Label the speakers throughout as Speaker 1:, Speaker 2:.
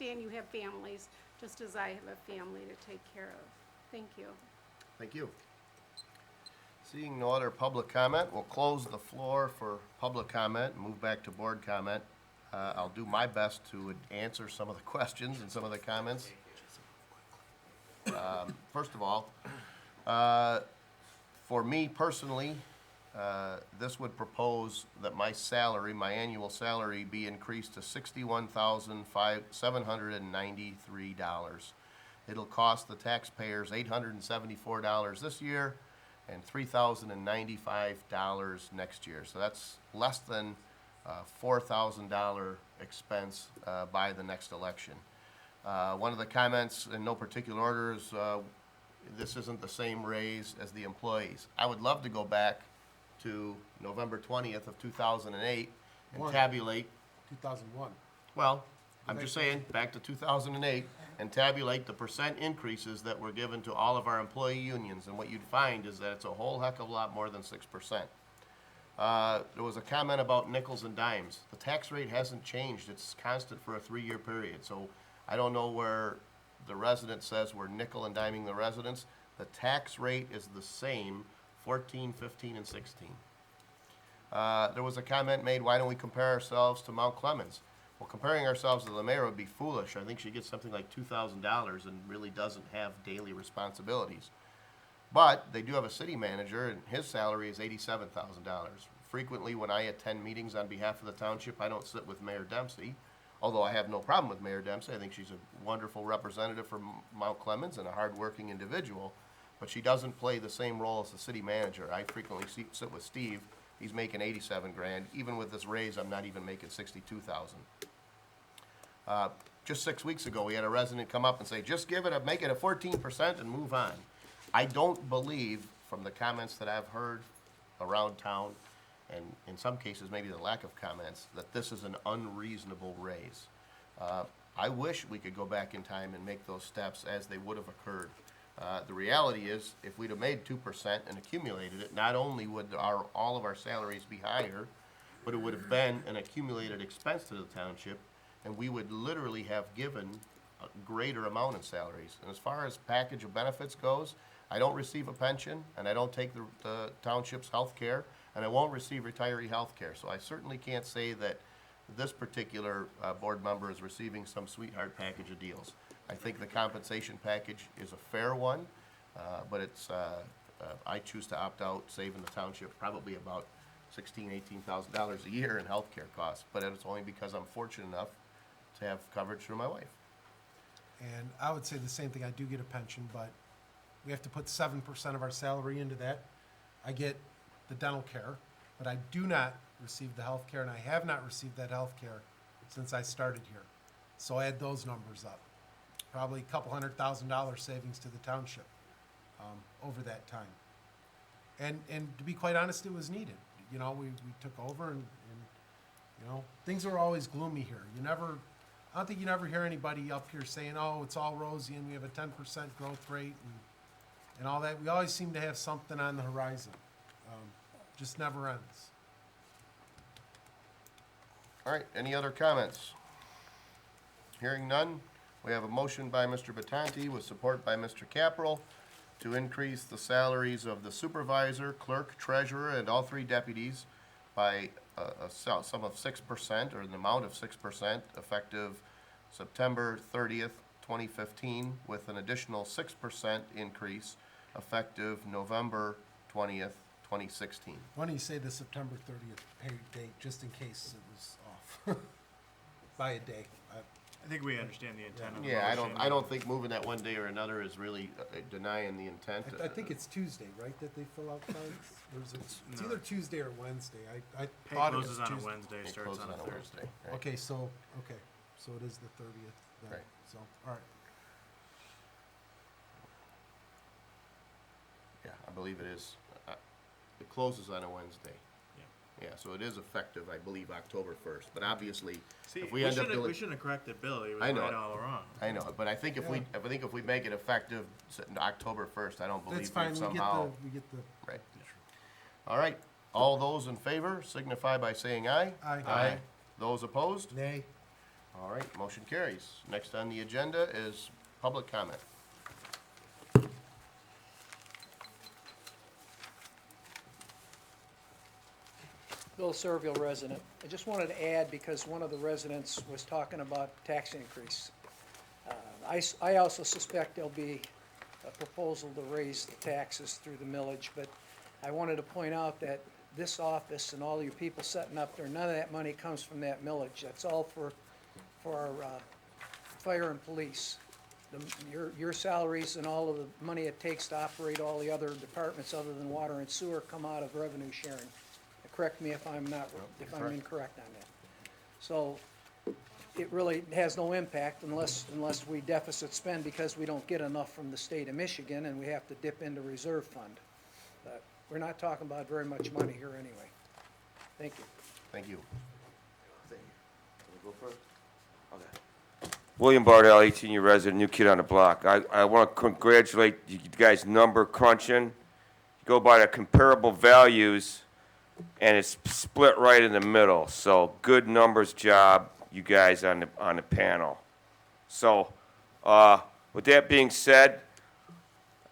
Speaker 1: understand you have families, just as I have a family to take care of. Thank you.
Speaker 2: Thank you. Seeing no other public comment, we'll close the floor for public comment and move back to board comment. I'll do my best to answer some of the questions and some of the comments. First of all, for me personally, this would propose that my salary, my annual salary, be increased to $61,793. It'll cost the taxpayers $874 this year and $3,095 next year. So that's less than $4,000 expense by the next election. One of the comments, in no particular order, is this isn't the same raise as the employees. I would love to go back to November 20th of 2008 and tabulate,
Speaker 3: 2001.
Speaker 2: well, I'm just saying, back to 2008, and tabulate the percent increases that were given to all of our employee unions, and what you'd find is that it's a whole heck of a lot more than 6%. There was a comment about nickels and dimes. The tax rate hasn't changed. It's constant for a 3-year period. So I don't know where the resident says we're nickel and diming the residents. The tax rate is the same, 14, 15, and 16. There was a comment made, why don't we compare ourselves to Mount Clemens? Well, comparing ourselves to the mayor would be foolish. I think she gets something like $2,000 and really doesn't have daily responsibilities. But they do have a city manager, and his salary is $87,000. Frequently, when I attend meetings on behalf of the township, I don't sit with Mayor Dempsey, although I have no problem with Mayor Dempsey. I think she's a wonderful representative for Mount Clemens and a hardworking individual, but she doesn't play the same role as the city manager. I frequently sit with Steve. He's making $87,000. Even with this raise, I'm not even making $62,000. Just 6 weeks ago, we had a resident come up and say, just make it a 14% and move on. I don't believe, from the comments that I've heard around town, and in some cases maybe the lack of comments, that this is an unreasonable raise. I wish we could go back in time and make those steps as they would have occurred. The reality is, if we'd have made 2% and accumulated it, not only would all of our salaries be higher, but it would have been an accumulated expense to the township, and we would literally have given a greater amount in salaries. And as far as package of benefits goes, I don't receive a pension, and I don't take the township's health care, and I won't receive retiree health care. So I certainly can't say that this particular board member is receiving some sweetheart package of deals. I think the compensation package is a fair one, but I choose to opt out, saving the township probably about $16,000, $18,000 a year in health care costs. But it's only because I'm fortunate enough to have coverage through my wife.
Speaker 3: And I would say the same thing. I do get a pension, but we have to put 7% of our salary into that. I get the dental care, but I do not receive the health care, and I have not received that health care since I started here. So add those numbers up. Probably a couple $100,000 savings to the township over that time. And to be quite honest, it was needed. You know, we took over, and you know, things are always gloomy here. I don't think you never hear anybody up here saying, oh, it's all rosy and we have a 10% growth rate and all that. We always seem to have something on the horizon. Just never ends.
Speaker 2: All right, any other comments? Hearing none, we have a motion by Mr. Batanti with support by Mr. Caprell to increase the salaries of the supervisor, clerk, treasurer, and all 3 deputies by a sum of 6%, or an amount of 6%, effective September 30th, 2015, with an additional 6% increase effective November 20th, 2016.
Speaker 3: Why don't you say the September 30th pay date, just in case it was off by a day?
Speaker 4: I think we understand the intent of the
Speaker 2: Yeah,
Speaker 4: motion.
Speaker 2: I don't think moving that one day or another is really denying the intent.
Speaker 3: I think it's Tuesday, right, that they fill out cards? Or is it's
Speaker 4: No.
Speaker 3: either Tuesday or Wednesday. I
Speaker 4: Pay
Speaker 3: thought it was
Speaker 4: closes on a
Speaker 3: Tuesday.
Speaker 4: Wednesday,
Speaker 2: It
Speaker 4: starts
Speaker 2: closes
Speaker 4: on a Thursday.
Speaker 2: right.
Speaker 3: Okay, so it is the 30th then.
Speaker 2: Right.
Speaker 3: So, all right.
Speaker 2: Yeah, I believe it is. It closes on a Wednesday.
Speaker 4: Yeah.
Speaker 2: Yeah, so it is effective, I believe, October 1st. But obviously,
Speaker 4: See,
Speaker 2: if
Speaker 4: we
Speaker 2: we end up
Speaker 4: shouldn't
Speaker 2: doing,
Speaker 4: have corrected Bill. He was
Speaker 2: I know
Speaker 4: right
Speaker 2: it.
Speaker 4: all wrong.
Speaker 2: I know it, but I think if we make it effective October 1st, I don't believe
Speaker 3: That's fine.
Speaker 2: we've somehow.
Speaker 3: We get the.
Speaker 2: Right. All right, all those in favor signify by saying aye.
Speaker 3: Aye.
Speaker 2: Aye. Those opposed?
Speaker 3: Nay.
Speaker 2: All right, motion carries. Next on the agenda is public comment.
Speaker 5: Bill Serville resident. I just wanted to add, because one of the residents was talking about tax increase. I also suspect there'll be a proposal to raise the taxes through the millage, but I wanted to point out that this office and all your people setting up there, none of that money comes from that millage. That's all for our fire and police. Your salaries and all of the money it takes to operate all the other departments other than water and sewer come out of revenue sharing. Correct me if I'm incorrect on that. So it really has no impact unless we deficit spend because we don't get enough from the state of Michigan and we have to dip into reserve fund. But we're not talking about very much money here anyway. Thank you.
Speaker 2: Thank you.
Speaker 6: William Bardell, 18-year resident, new kid on the block. I want to congratulate you guys number crunching. You go by the comparable values, and it's split right in the middle. So good numbers job, you guys on the panel. So with that being said,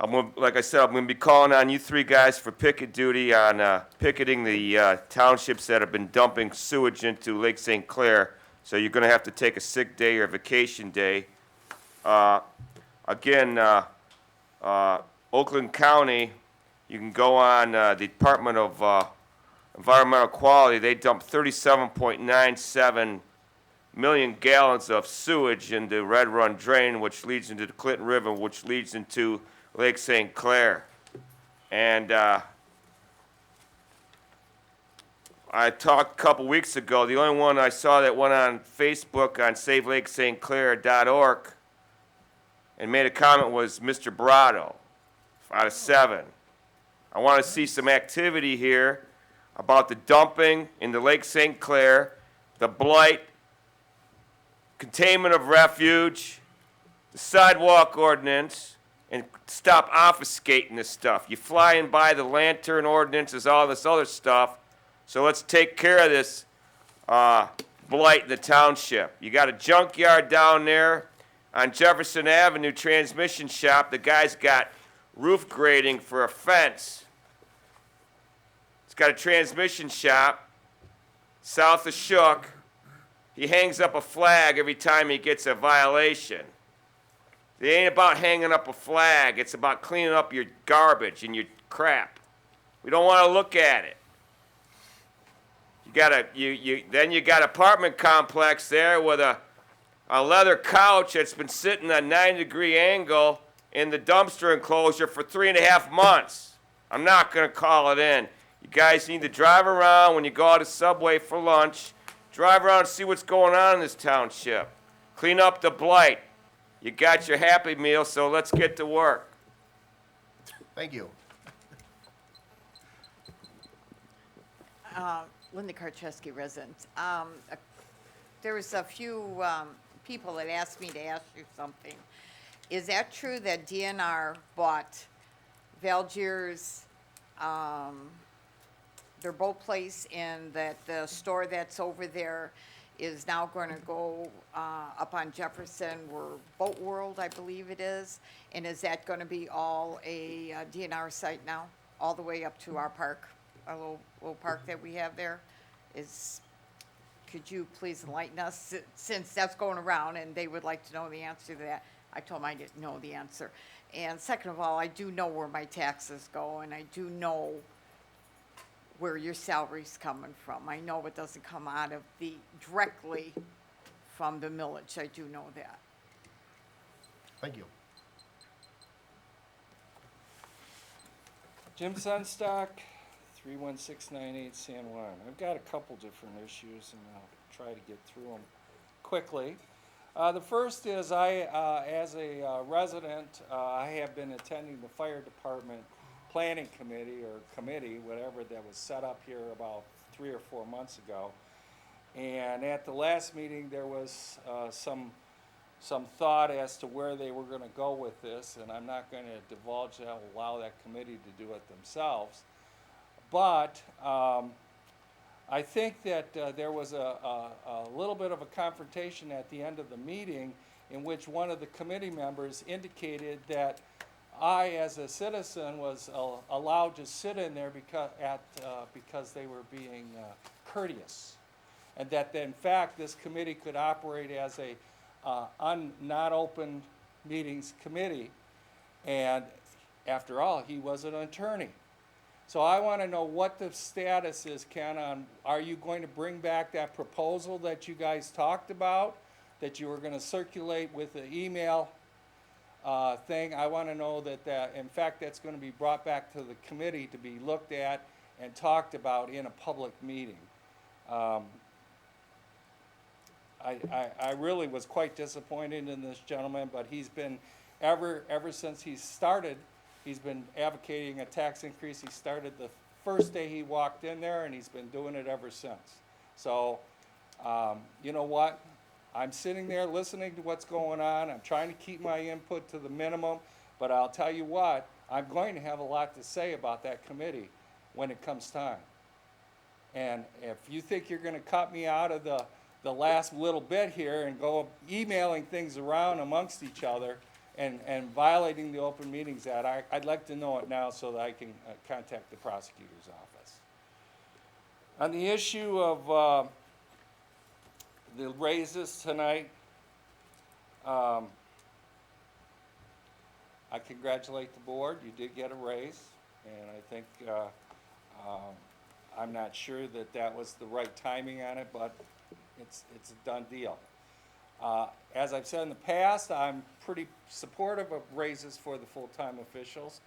Speaker 6: like I said, I'm going to be calling on you three guys for picket duty on picketing the townships that have been dumping sewage into Lake St. Clair. So you're going to have to take a sick day or vacation day. Again, Oakland County, you can go on the Department of Environmental Quality. They dumped 37.97 million gallons of sewage into Red Run Drain, which leads into the Clinton River, which leads into Lake St. Clair. And I talked a couple weeks ago. The only one I saw that went on Facebook on SaveLakeSt.Clair.org and made a comment was Mr. Brado, out of 7. I want to see some activity here about the dumping into Lake St. Clair, the blight, containment of refuge, the sidewalk ordinance, and stop obfuscating this stuff. You're flying by the lantern ordinances, all this other stuff. So let's take care of this blight in the township. You got a junkyard down there on Jefferson Avenue, transmission shop. The guy's got roof grading for a fence. It's got a transmission shop south of Shook. He hangs up a flag every time he gets a violation. It ain't about hanging up a flag. It's about cleaning up your garbage and your crap. We don't want to look at it. Then you got apartment complex there with a leather couch that's been sitting at a 90-degree angle in the dumpster enclosure for 3.5 months. I'm not going to call it in. You guys need to drive around when you go out to Subway for lunch. Drive around and see what's going on in this township. Clean up the blight. You got your Happy Meal, so let's get to work.
Speaker 2: Thank you.
Speaker 7: Linda Karczewski, resident. There was a few people that asked me to ask you something. Is that true that DNR bought Valgier's, their boat place, and that the store that's over there is now going to go up on Jefferson, where Boat World, I believe it is? And is that going to be all a DNR site now, all the way up to our park? Our little park that we have there could you please enlighten us, since that's going around and they would like to know the answer to that. I told them I didn't know the answer. And second of all, I do know where my taxes go, and I do know where your salary's coming from. I know it doesn't come out of directly from the millage. I do know that.
Speaker 2: Thank you.
Speaker 8: Jim Sunstock, 31698 San Juan. I've got a couple different issues, and I'll try to get through them quickly. The first is as a resident, I have been attending the fire department planning committee or committee, whatever, that was set up here about 3 or 4 months ago. And at the last meeting, there was some thought as to where they were going to go with this, and I'm not going to divulge that. I'll allow that committee to do it themselves. But I think that there was a little bit of a confrontation at the end of the meeting in which one of the committee members indicated that I, as a citizen, was allowed to sit in there because they were being courteous. And that, in fact, this committee could operate as a not open meetings committee. And after all, he was an attorney. So I want to know what the status is, Ken, on, are you going to bring back that proposal that you guys talked about, that you were going to circulate with the email thing? I want to know that, in fact, that's going to be brought back to the committee to be looked at and talked about in a public meeting. I really was quite disappointed in this gentleman, but he's been, ever since he started, he's been advocating a tax increase. He started the first day he walked in there, and he's been doing it ever since. So, you know what? I'm sitting there listening to what's going on. I'm trying to keep my input to the minimum, but I'll tell you what, I'm going to have a lot to say about that committee when it comes time. And if you think you're going to cut me out of the last little bit here and go emailing things around amongst each other and violating the Open Meetings Act, I'd like to know it now so that I can contact the prosecutor's office. On the issue of the raises tonight, I congratulate the board. You did get a raise, and I think I'm not sure that that was the right timing on it, but it's a done deal. As I've said in the past, I'm pretty supportive of raises for the full-time officials.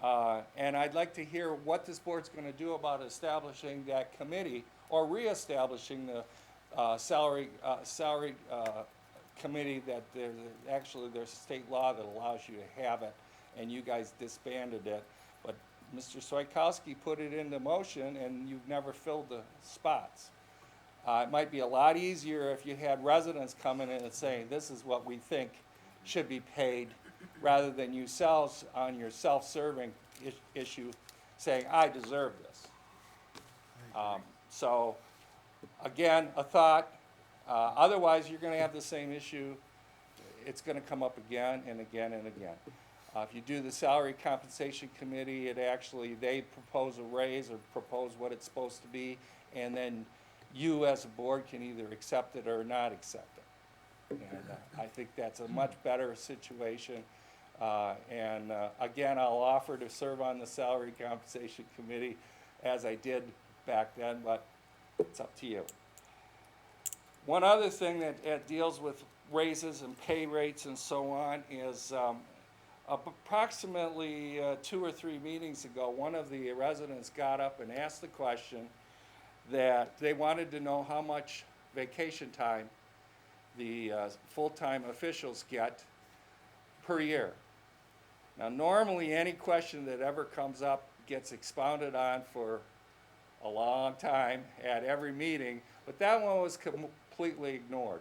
Speaker 8: And I'd like to hear what this board's going to do about establishing that committee or reestablishing the salary committee that there's a state law that allows you to have it, and you guys disbanded it. But Mr. Swikowski put it into motion, and you've never filled the spots. It might be a lot easier if you had residents coming in and saying, this is what we think should be paid, rather than yourselves on your self-serving issue saying, I deserve this. So, again, a thought. Otherwise, you're going to have the same issue. It's going to come up again and again and again. If you do the salary compensation committee, they propose a raise or propose what it's supposed to be, and then you as a board can either accept it or not accept it. And I think that's a much better situation. Again, I'll offer to serve on the salary compensation committee as I did back then, but it's up to you. One other thing that deals with raises and pay rates and so on is approximately 2 or 3 meetings ago, one of the residents got up and asked the question that they wanted to know how much vacation time the full-time officials get per year. Now, normally any question that ever comes up gets expounded on for a long time at every meeting, but that one was completely ignored.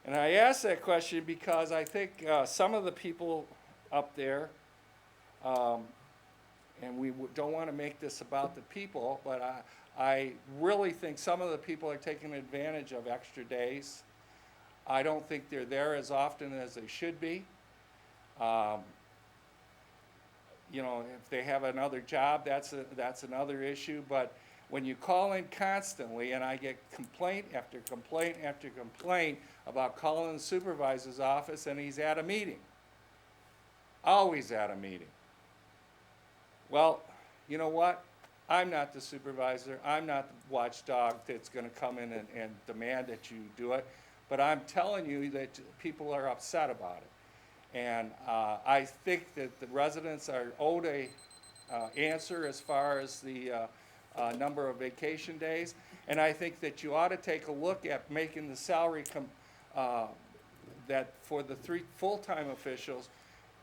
Speaker 8: And I asked that question because I think some of the people up there, and we don't want to make this about the people, but I really think some of the people are taking advantage of extra days. I don't think they're there as often as they should be. You know, if they have another job, that's another issue. But when you call in constantly, and I get complaint after complaint after complaint about calling the supervisor's office and he's at a meeting, always at a meeting. Well, you know what? I'm not the supervisor. I'm not the watchdog that's going to come in and demand that you do it. But I'm telling you that people are upset about it. And I think that the residents are owed a answer as far as the number of vacation days. And I think that you ought to take a look at making the salary that for the 3 full-time officials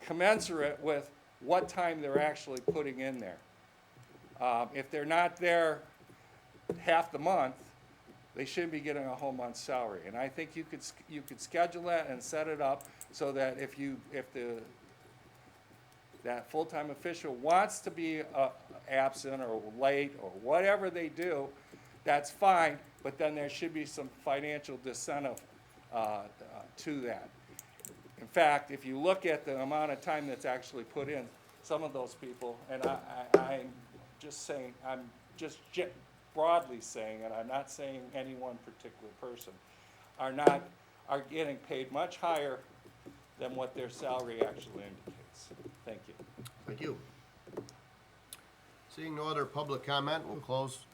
Speaker 8: commensurate with what time they're actually putting in there. If they're not there half the month, they shouldn't be getting a whole month's salary. And I think you could schedule that and set it up so that if that full-time official wants to be absent or late or whatever they do, that's fine, but then there should be some financial disincentive to that. In fact, if you look at the amount of time that's actually put in, some of those people, and I'm just saying, I'm just broadly saying, and I'm not saying any one particular person, are getting paid much higher than what their salary actually indicates. Thank you.
Speaker 2: Thank you. Seeing no other public comment, we'll close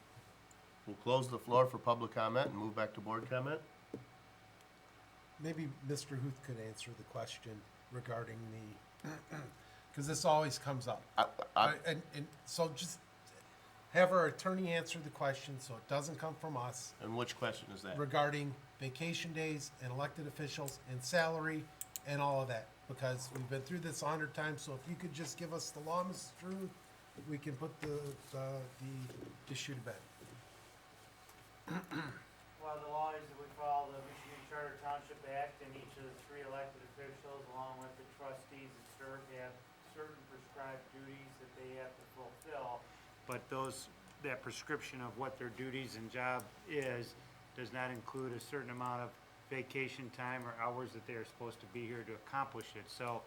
Speaker 2: the floor for public comment and move back to board comment.
Speaker 3: Maybe Mr. Huth could answer the question regarding the, because this always comes up. And so just have our attorney answer the question so it doesn't come from us
Speaker 2: And which question is that?
Speaker 3: regarding vacation days and elected officials and salary and all of that. Because we've been through this 100 times, so if you could just give us the law, Mr. Huth, we can put the issue to bed.
Speaker 9: Well, the law is that we follow the Michigan Charter Township Act, and each of the 3 elected officials, along with the trustees that serve, have certain prescribed duties that they have to fulfill. But that prescription of what their duties and job is, does not include a certain amount of vacation time or hours that they are supposed to be here to accomplish it. So,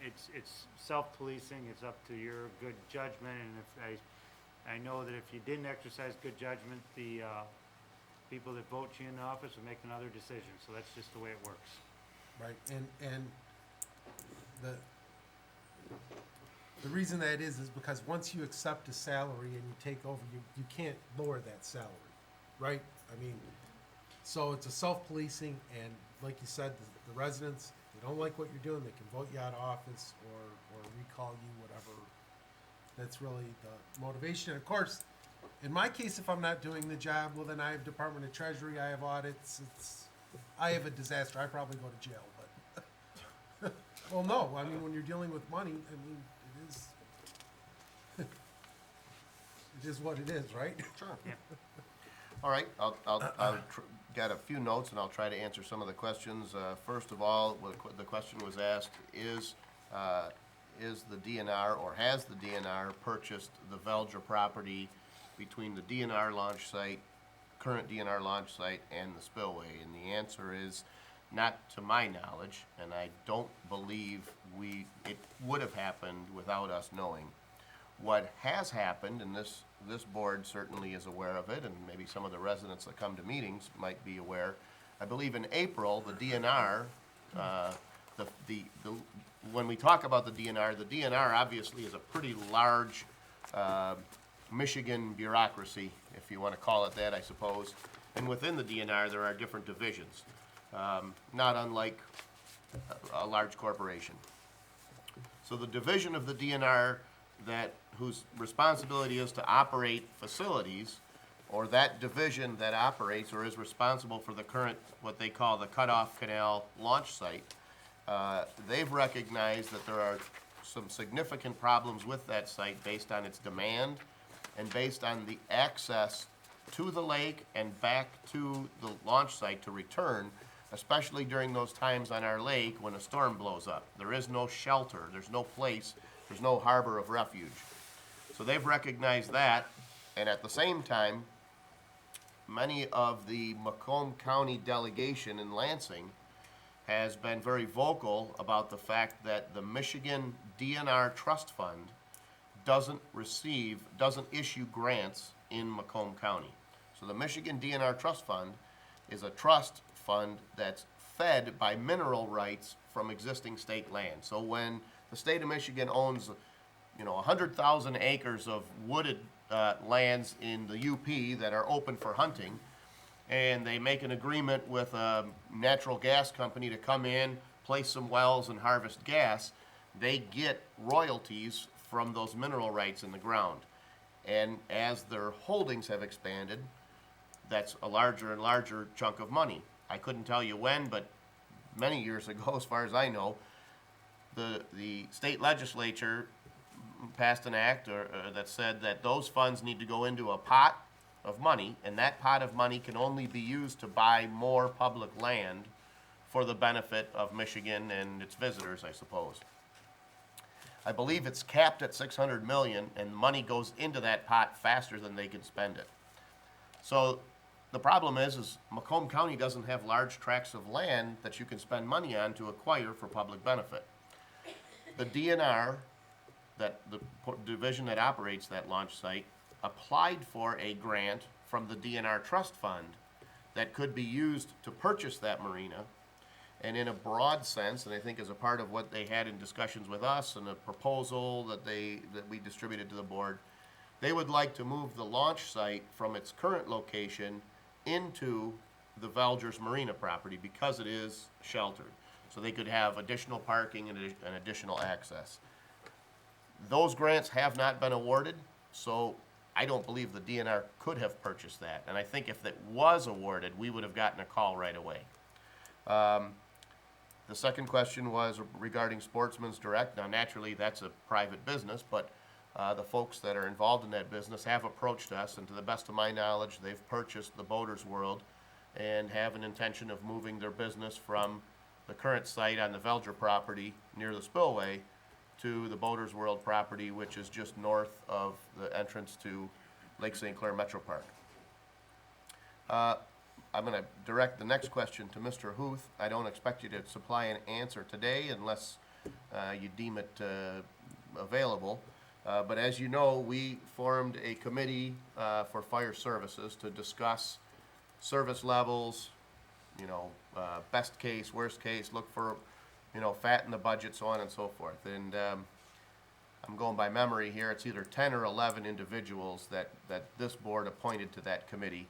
Speaker 9: it's self-policing, it's up to your good judgment, and if I know that if you didn't exercise good judgment, the people that vote you in office will make another decision, so that's just the way it works.
Speaker 3: Right, and the reason that is because once you accept a salary and you take over, you can't lower that salary, right? I mean, so it's a self-policing, and like you said, the residents, if they don't like what you're doing, they can vote you out of office or recall you, whatever. That's really the motivation. And of course, in my case, if I'm not doing the job, well, then I have Department of Treasury, I have audits, I have a disaster, I probably go to jail, but, well, no, I mean, when you're dealing with money, I mean, it is what it is, right?
Speaker 2: Sure.
Speaker 9: Yeah.
Speaker 2: All right, I'll got a few notes and I'll try to answer some of the questions. First of all, the question was asked, is the DNR or has the DNR purchased the Velja property between the DNR launch site, current DNR launch site, and the spillway? And the answer is not to my knowledge, and I don't believe it would have happened without us knowing. What has happened, and this board certainly is aware of it, and maybe some of the residents that come to meetings might be aware. I believe in April, the DNR, when we talk about the DNR obviously is a pretty large Michigan bureaucracy, if you want to call it that, I suppose. And within the DNR, there are different divisions, not unlike a large corporation. So the division of the DNR whose responsibility is to operate facilities, or that division that operates or is responsible for the current, what they call the Cutoff Canal launch site, they've recognized that there are some significant problems with that site based on its demand and based on the access to the lake and back to the launch site to return, especially during those times on our lake when a storm blows up. There is no shelter, there's no place, there's no harbor of refuge. So they've recognized that, and at the same time, many of the Macomb County delegation in Lansing has been very vocal about the fact that the Michigan DNR Trust Fund doesn't issue grants in Macomb County. So the Michigan DNR Trust Fund is a trust fund that's fed by mineral rights from existing state land. So when the state of Michigan owns 100,000 acres of wooded lands in the UP that are open for hunting, and they make an agreement with a natural gas company to come in, place some wells, and harvest gas, they get royalties from those mineral rights in the ground. And as their holdings have expanded, that's a larger and larger chunk of money. I couldn't tell you when, but many years ago, as far as I know, the state legislature passed an act that said that those funds need to go into a pot of money, and that pot of money can only be used to buy more public land for the benefit of Michigan and its visitors, I suppose. I believe it's capped at $600 million, and money goes into that pot faster than they can spend it. So the problem is Macomb County doesn't have large tracts of land that you can spend money on to acquire for public benefit. The DNR, the division that operates that launch site, applied for a grant from the DNR trust fund that could be used to purchase that marina. And in a broad sense, and I think as a part of what they had in discussions with us and a proposal that we distributed to the board, they would like to move the launch site from its current location into the Valgers Marina property because it is sheltered. So they could have additional parking and additional access. Those grants have not been awarded, so I don't believe the DNR could have purchased that. And I think if it was awarded, we would have gotten a call right away. The second question was regarding Sportsman's Direct. Now, naturally, that's a private business, but the folks that are involved in that business have approached us, and to the best of my knowledge, they've purchased the Boaters World and have an intention of moving their business from the current site on the Velger property near the spillway to the Boaters World property, which is just north of the entrance to Lake St. Clair Metro Park. I'm going to direct the next question to Mr. Huth. I don't expect you to supply an answer today unless you deem it available. But as you know, we formed a committee for fire services to discuss service levels, best case, worst case, look for, fatten the budget, so on and so forth. And I'm going by memory here. It's either 10 or 11 individuals that this board appointed to that committee.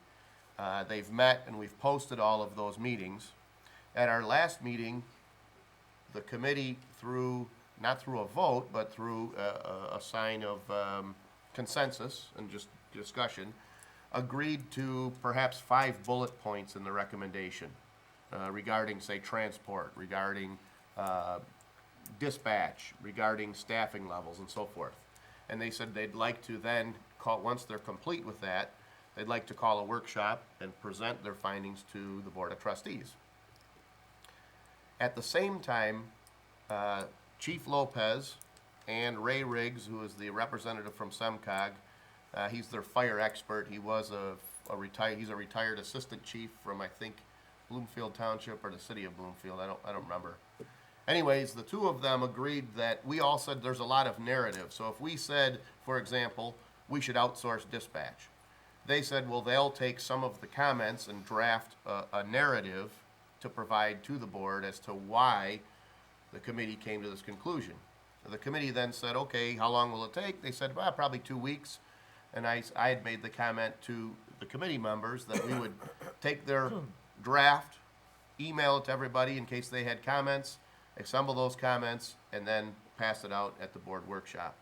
Speaker 2: They've met and we've posted all of those meetings. At our last meeting, the committee, not through a vote, but through a sign of consensus and just discussion, agreed to perhaps 5 bullet points in the recommendation regarding, say, transport, regarding dispatch, regarding staffing levels, and so forth. And they said they'd like to then call, once they're complete with that, they'd like to call a workshop and present their findings to the Board of Trustees. At the same time, Chief Lopez and Ray Riggs, who is the representative from SEMCOG, he's their fire expert. He was he's a retired assistant chief from, I think, Bloomfield Township or the city of Bloomfield. I don't remember. Anyways, the two of them agreed that we all said there's a lot of narrative. So if we said, for example, we should outsource dispatch, they said, well, they'll take some of the comments and draft a narrative to provide to the board as to why the committee came to this conclusion. The committee then said, okay, how long will it take? They said, well, probably 2 weeks. And I had made the comment to the committee members that we would take their draft, email it to everybody in case they had comments, assemble those comments, and then pass it out at the board workshop.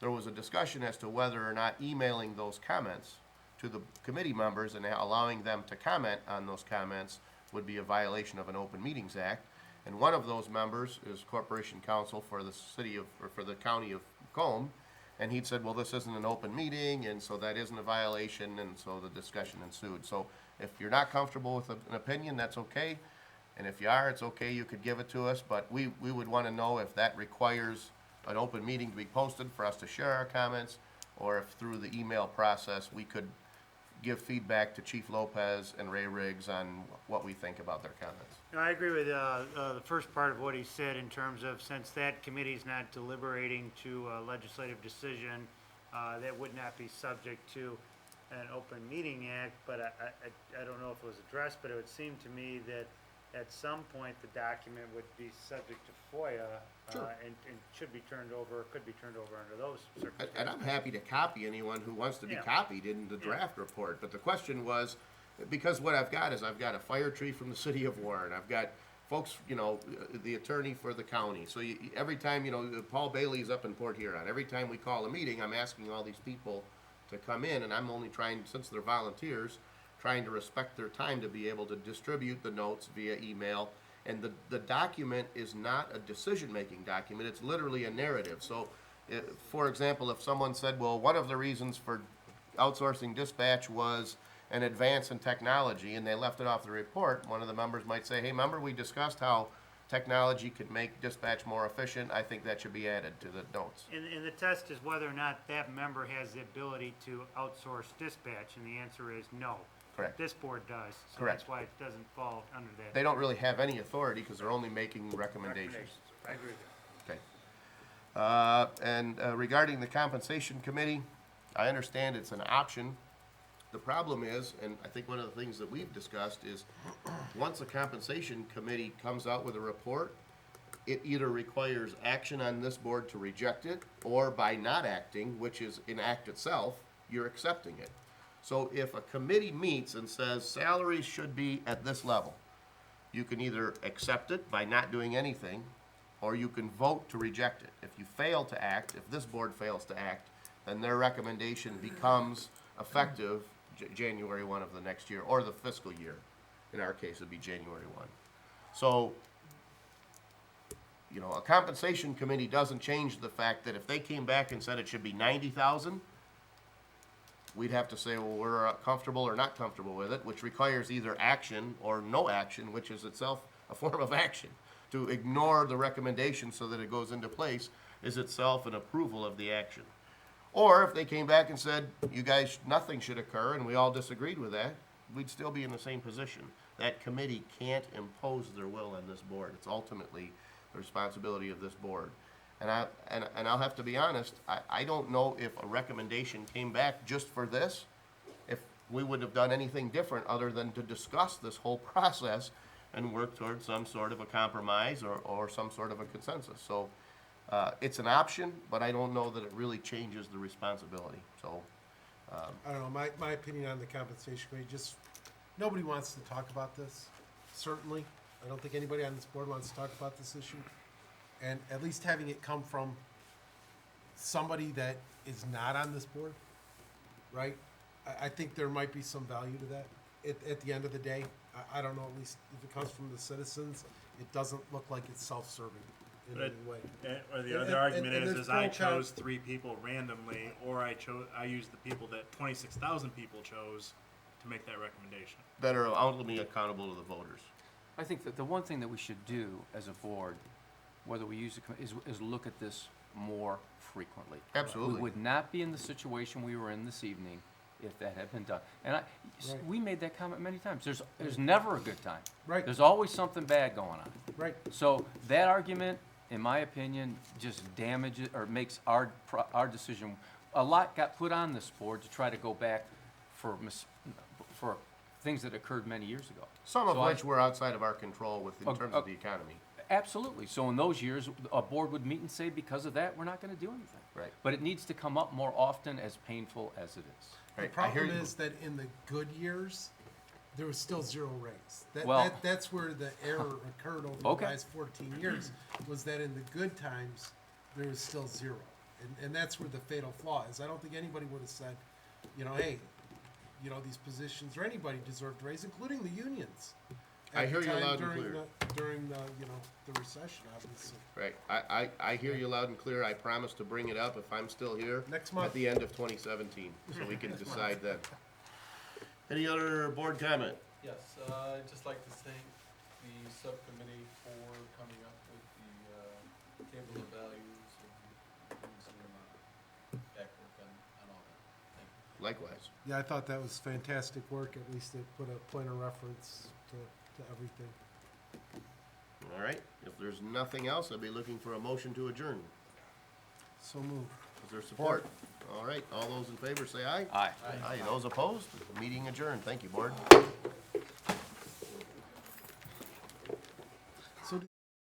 Speaker 2: There was a discussion as to whether or not emailing those comments to the committee members and allowing them to comment on those comments would be a violation of an Open Meetings Act. And one of those members is Corporation Counsel for the for the county of Macomb, and he'd said, well, this isn't an open meeting, and so that isn't a violation, and so the discussion ensued. So if you're not comfortable with an opinion, that's okay, and if you are, it's okay, you could give it to us, but we would want to know if that requires an open meeting to be posted for us to share our comments, or if through the email process we could give feedback to Chief Lopez and Ray Riggs on what we think about their comments.
Speaker 9: No, I agree with the first part of what he said in terms of, since that committee's not deliberating to a legislative decision, that would not be subject to an Open Meeting Act, but I don't know if it was addressed, but it would seem to me that at some point the document would be subject to FOIA, and should be turned over, could be turned over under those circumstances.
Speaker 2: And I'm happy to copy anyone who wants to be
Speaker 9: Yeah.
Speaker 2: copied in the draft report, but the question was, because what I've got is I've got a fire chief from the city of Warren, I've got folks, the attorney for the county, so every time, Paul Bailey's up in Port Huron, every time we call a meeting, I'm asking all these people to come in, and I'm only trying, since they're volunteers, trying to respect their time to be able to distribute the notes via email. And the document is not a decision-making document, it's literally a narrative. So, for example, if someone said, well, one of the reasons for outsourcing dispatch was an advance in technology, and they left it off the report, one of the members might say, hey, remember we discussed how technology could make dispatch more efficient, I think that should be added to the notes.
Speaker 9: And the test is whether or not that member has the ability to outsource dispatch, and the answer is no.
Speaker 2: Correct.
Speaker 9: This board does, so
Speaker 2: Correct.
Speaker 9: that's why it doesn't fall under that.
Speaker 2: They don't really have any authority because they're only making recommendations.
Speaker 9: I agree with you.
Speaker 2: Okay. And regarding the compensation committee, I understand it's an option. The problem is, and I think one of the things that we've discussed is, once a compensation committee comes out with a report, it either requires action on this board to reject it, or by not acting, which is an act itself, you're accepting it. So if a committee meets and says salaries should be at this level, you can either accept it by not doing anything, or you can vote to reject it. If you fail to act, if this board fails to act, then their recommendation becomes effective January 1 of the next year, or the fiscal year. In our case, it'd be January 1. So, you know, a compensation committee doesn't change the fact that if they came back and said it should be 90,000, we'd have to say, well, we're comfortable or not comfortable with it, which requires either action or no action, which is itself a form of action. To ignore the recommendation so that it goes into place is itself an approval of the action. Or if they came back and said, you guys, nothing should occur, and we all disagreed with that, we'd still be in the same position. That committee can't impose their will on this board. It's ultimately the responsibility of this board. And I'll have to be honest, I don't know if a recommendation came back just for this, if we would have done anything different other than to discuss this whole process and work towards some sort of a compromise or some sort of a consensus. So it's an option, but I don't know that it really changes the responsibility. So
Speaker 3: I don't know, my opinion on the compensation committee, just, nobody wants to talk about this, certainly. I don't think anybody on this board wants to talk about this issue. And at least having it come from somebody that is not on this board, right? I think there might be some value to that at the end of the day. I don't know, at least if it comes from the citizens, it doesn't look like it's self-serving in
Speaker 4: But
Speaker 3: any way.
Speaker 4: Or the
Speaker 3: And-
Speaker 4: other argument
Speaker 3: and
Speaker 4: is
Speaker 3: there's
Speaker 4: I
Speaker 3: pro con-
Speaker 4: chose 3 people randomly, or I used the people that 26,000 people chose to make that recommendation.
Speaker 2: that are ultimately accountable to the voters.
Speaker 10: I think that the one thing that we should do as a board, whether we use it, is look at this more frequently.
Speaker 2: Absolutely.
Speaker 10: We would not be in the situation we were in this evening if that had been done. And
Speaker 3: Right.
Speaker 10: we made that comment many times. There's never a good time.
Speaker 3: Right.
Speaker 10: There's always something bad going on.
Speaker 3: Right,
Speaker 10: So that argument, in my opinion, just damages or makes our decision. A lot got put on this board to try to go back for things that occurred many years ago.
Speaker 2: Some of
Speaker 10: So
Speaker 2: which were outside of our control in terms of the economy.
Speaker 10: Absolutely. So in those years, a board would meet and say, because of that, we're not going to do anything.
Speaker 2: Right.
Speaker 10: But it needs to come up more often, as painful as it is.
Speaker 3: the
Speaker 2: Right, I hear
Speaker 3: problem
Speaker 2: you.
Speaker 3: is that in the good years, there was still 0 raise.
Speaker 10: Well-
Speaker 3: That's where the error occurred over the
Speaker 10: Okay.
Speaker 3: last 14 years, was that in the good times, there was still 0. And that's where the fatal flaw is. I don't think anybody would have said, you know, hey, you know, these positions, or anybody deserved a raise, including the unions.
Speaker 2: I
Speaker 3: at
Speaker 2: hear
Speaker 3: the
Speaker 2: you
Speaker 3: time
Speaker 2: loud and
Speaker 3: during
Speaker 2: clear.
Speaker 3: during the, you know, the recession, obviously.
Speaker 2: Right, I hear you loud and clear, I promise to bring it up if I'm still here.
Speaker 3: Next month.
Speaker 2: At the end of 2017, so we can decide then. Any other board comment?
Speaker 11: Yes, I'd just like to thank the subcommittee for coming up with the table of values and doing some back work on all that. Thank you.
Speaker 2: Likewise.
Speaker 3: Yeah, I thought that was fantastic work. At least it put a point of reference to everything.
Speaker 2: All right, if there's nothing else, I'll be looking for a motion to adjourn.
Speaker 3: So moved.
Speaker 2: Is there support? All right, all those in favor say aye.
Speaker 10: Aye.
Speaker 2: Aye, those opposed? Meeting adjourned. Thank you, board.